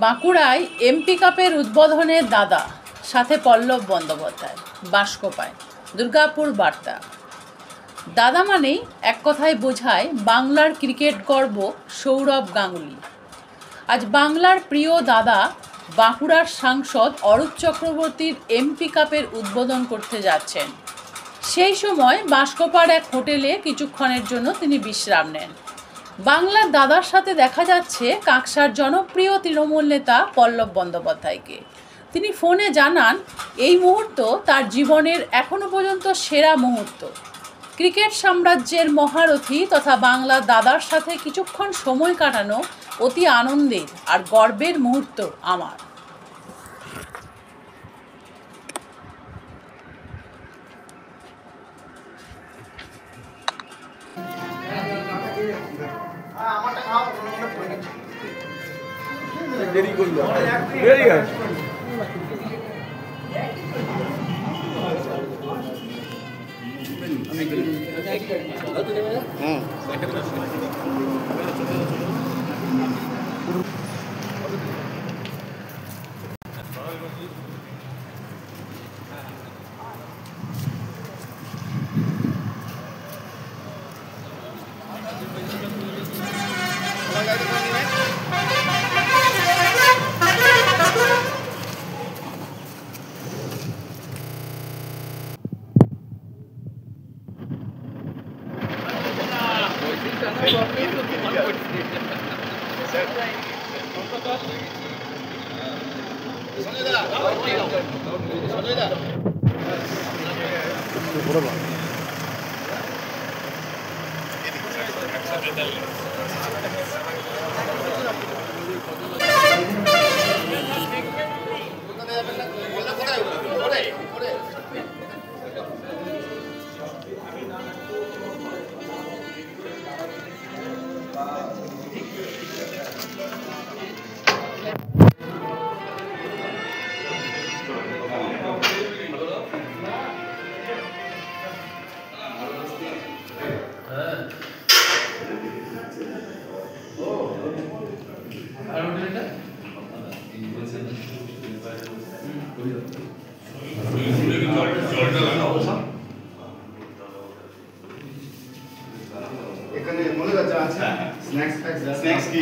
বাঁকুড়ায় এমপি কাপের উদ্বোধনে দাদা, সাথে পল্লব বন্দ্যোপাধ্যায়, বাস্কপায়, দুর্গাপুর বার্তা। দাদা মানেই এক কথায় বোঝায় বাংলার ক্রিকেট গর্ব সৌরভ গাঙ্গুলি। আজ বাংলার প্রিয় দাদা বাঁকুড়ার সাংসদ অরূপ চক্রবর্তীর এমপি কাপের উদ্বোধন করতে যাচ্ছেন। সেই সময় বাস্কপার এক হোটেলে কিছুক্ষণের জন্য তিনি বিশ্রাম নেন। বাংলার দাদার সাথে দেখা যাচ্ছে কাঁকসার জনপ্রিয় তৃণমূল নেতা পল্লব বন্দ্যোপাধ্যায়কে। তিনি ফোনে জানান এই মুহূর্ত তার জীবনের এখনো পর্যন্ত সেরা মুহূর্ত। ক্রিকেট সাম্রাজ্যের মহারথী তথা বাংলার দাদার সাথে কিছুক্ষণ সময় কাটানো অতি আনন্দের আর গর্বের মুহূর্ত আমার। দেরি করলো ভেরি গুড। এখানে মনে যাচ্ছে আছে স্ন্যাক্স কি